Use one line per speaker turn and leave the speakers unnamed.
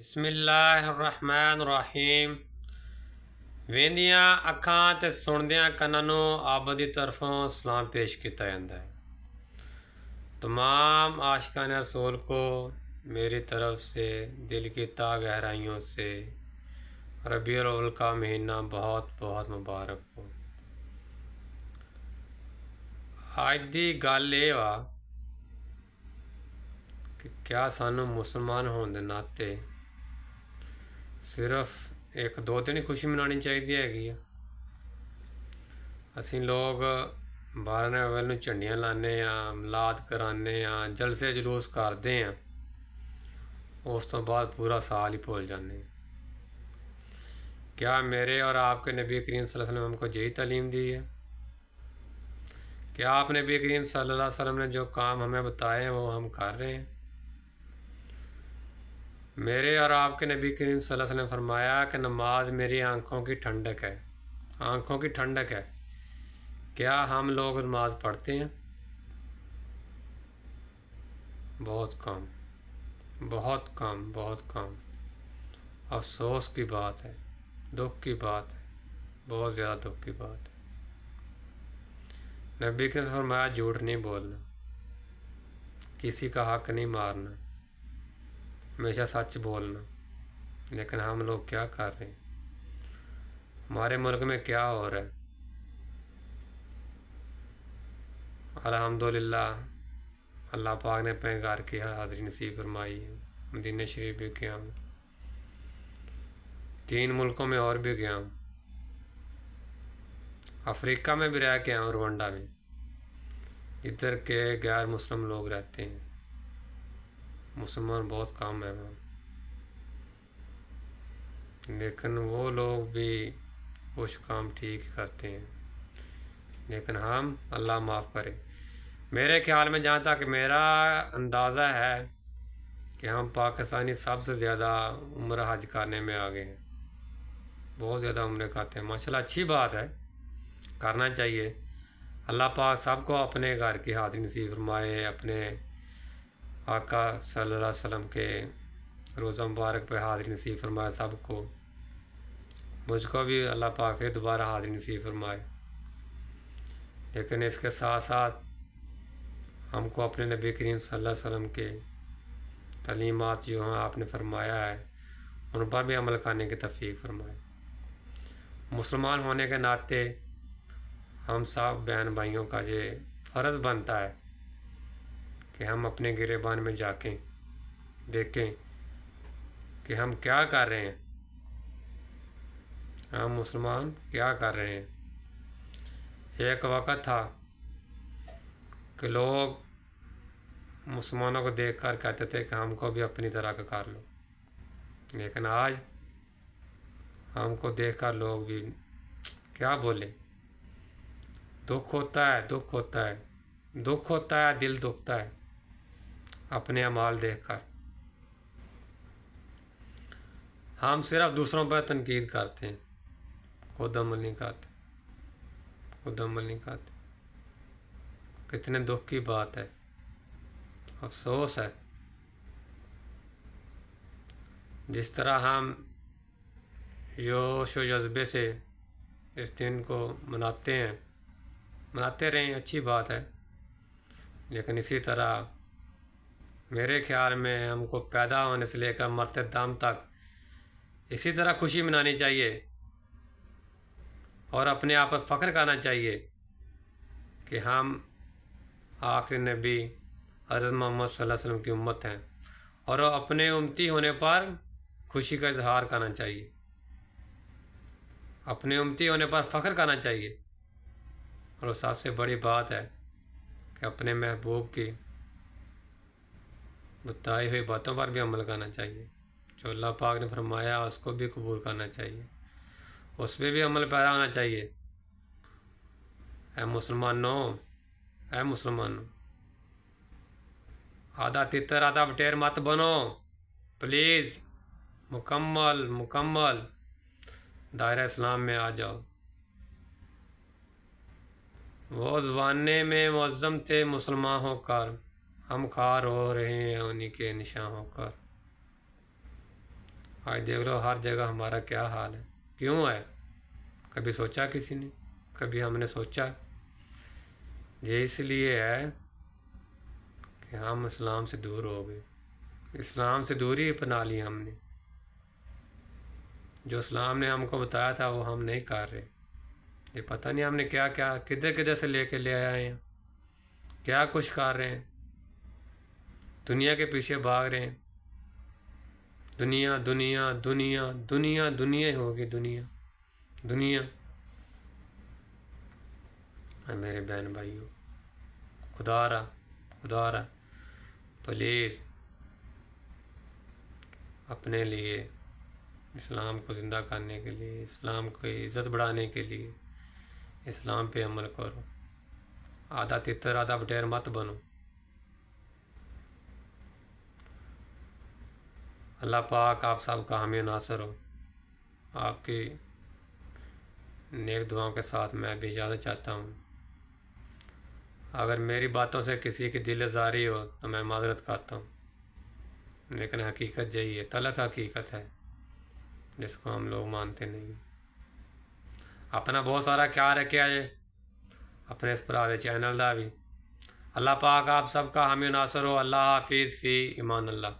بسم اللہ الرحمن الرحیم۔ ویندیاں اکھاں تے سندیاں کناں نوں آب دی طرفوں سلام پیش کیتا جاندا ہے۔ تمام عاشقان رسول کو میری طرف سے دل کی تہ گہرائیوں سے ربیع الاول کا مہینہ بہت بہت مبارک ہو۔ آج دی گل یہ وا کہ کیا سانوں مسلمان ہون دے ناطے صرف ایک دو دن ہی خوشی منانی چاہیے ہے۔ اسی لوگ 12 اول نوں جھنڈیاں لانے میلاد کرانے جلسے جلوس کرتے ہیں، اس تو بعد پورا سال ہی بھول جانے۔ کیا میرے اور آپ کے نبی کریم صلی اللہ علیہ وسلم ہم کو یہی تعلیم دی ہے؟ کیا آپ نبی کریم صلی اللہ علیہ وسلم نے جو کام ہمیں بتائے ہیں وہ ہم کر رہے ہیں؟ میرے اور آپ کے نبی کریم صلی اللہ علیہ وسلم نے فرمایا کہ نماز میری آنکھوں کی ٹھنڈک ہے، آنکھوں کی ٹھنڈک ہے۔ کیا ہم لوگ نماز پڑھتے ہیں؟ بہت کم، بہت کم، بہت کم۔ افسوس کی بات ہے، دکھ کی بات ہے، بہت زیادہ دکھ کی بات ہے۔ نبی کریم نے فرمایا جھوٹ نہیں بولنا، کسی کا حق نہیں مارنا، ہمیشہ سچ بولنا۔ لیکن ہم لوگ کیا کر رہے ہیں؟ ہمارے ملک میں کیا ہو رہا ہے؟ الحمدللہ اللہ پاک نے اپنے گھر کی حاضری نصیب فرمائی ہے، مدینہ شریف بھی گیا ہوں، 3 ملکوں میں اور بھی گیا ہوں، افریقہ میں بھی رہ کے آیا ہوں، روانڈا میں، ادھر کے غیر مسلم لوگ رہتے ہیں، مسلمان بہت کم ہیں وہاں، لیکن وہ لوگ بھی کچھ کام ٹھیک کرتے ہیں، لیکن ہم اللہ معاف کرے۔ میرے خیال میں جہاں تک میرا اندازہ ہے کہ ہم پاکستانی سب سے زیادہ عمرہ حج کرنے میں آگے ہیں، بہت زیادہ عمرے کرتے ہیں۔ ماشاءاللہ اچھی بات ہے، کرنا چاہیے۔ اللہ پاک سب کو اپنے گھر کی حاضری نصیب فرمائے، اپنے آقا صلی اللہ علیہ وسلم کے روزہ مبارک پہ حاضری نصیب فرمائے سب کو، مجھ کو بھی اللہ پاک پھر دوبارہ حاضری نصیب فرمائے۔ لیکن اس کے ساتھ ساتھ ہم کو اپنے نبی کریم صلی اللہ علیہ وسلم کے تعلیمات جو ہیں آپ نے فرمایا ہے ان پر بھی عمل کرنے کی توفیق فرمائے۔ مسلمان ہونے کے ناطے ہم سب بہن بھائیوں کا یہ فرض بنتا ہے کہ ہم اپنے گریبان میں جا کے دیکھیں کہ ہم کیا کر رہے ہیں، ہم مسلمان کیا کر رہے ہیں۔ ایک وقت تھا کہ لوگ مسلمانوں کو دیکھ کر کہتے تھے کہ ہم کو بھی اپنی طرح کا کر لو، لیکن آج ہم کو دیکھ کر لوگ بھی کیا بولے۔ دکھ ہوتا ہے، دکھ ہوتا ہے، دکھ ہوتا ہے، دل دکھتا ہے اپنے اعمال دیکھ کر۔ ہم صرف دوسروں پر تنقید کرتے ہیں، خود عمل نہیں کرتے، خود عمل نہیں کرتے۔ کتنے دکھ کی بات ہے، افسوس ہے۔ جس طرح ہم جوش و جذبے سے اس دن کو مناتے ہیں، مناتے رہیں، اچھی بات ہے، لیکن اسی طرح میرے خیال میں ہم کو پیدا ہونے سے لے کر مرتے دم تک اسی طرح خوشی منانی چاہیے اور اپنے آپ پر فخر کرنا چاہیے کہ ہم آخری نبی حضرت محمد صلی اللہ علیہ وسلم کی امت ہیں، اور اپنے امتی ہونے پر خوشی کا اظہار کرنا چاہیے، اپنے امتی ہونے پر فخر کرنا چاہیے۔ اور سب سے بڑی بات ہے کہ اپنے محبوب کی بتائی ہوئی باتوں پر بھی عمل کرنا چاہیے، جو اللہ پاک نے فرمایا اس کو بھی قبول کرنا چاہیے، اس پہ بھی عمل پیرا ہونا چاہیے۔ اے مسلمانوں، اے مسلمانوں، آدھا تتر آدھا بٹیر مت بنو، پلیز مکمل دائرہ اسلام میں آ جاؤ۔ وہ زمانے میں معظم تھے مسلمان ہو کر، ہم خوار ہو رہے ہیں انہی کے نشاں ہو کر۔ آج دیکھ لو ہر جگہ ہمارا کیا حال ہے. کیوں ہے؟ کبھی سوچا کسی نے؟ کبھی ہم نے سوچا؟ یہ اس لیے ہے کہ ہم اسلام سے دور ہو گئے. اسلام سے دوری اپنا لی ہم نے. جو اسلام نے ہم کو بتایا تھا وہ ہم نہیں کر رہے. یہ پتہ نہیں ہم نے کیا کیا کدھر کدھر سے لے کے لے آئے ہیں. کیا کچھ کر رہے ہیں. دنیا کے پیچھے بھاگ رہے ہیں. دنیا دنیا دنیا دنیا دنیا ہی ہوگی. دنیا دنیا. میرے بہن بھائیوں، خدا را پلیز اپنے لیے، اسلام کو زندہ کرنے کے لیے، اسلام کی عزت بڑھانے کے لیے اسلام پہ عمل کرو. آدھا تتر آدھا بٹیر مت بنو. اللہ پاک آپ سب کا حامی و ناصر ہو. آپ کی نیک دعاؤں کے ساتھ میں بھی اجازت چاہتا ہوں. اگر میری باتوں سے کسی کی دل آزاری ہو تو میں معذرت کرتا ہوں، لیکن حقیقت یہی ہے، تلخ حقیقت ہے جس کو ہم لوگ مانتے نہیں. اپنا بہت سارا خیال رکھیا جے اپنے اس پرا چینل دا بھی. اللہ پاک آپ سب کا حامی و ناصر ہو. اللہ حافظ، فی امان اللہ.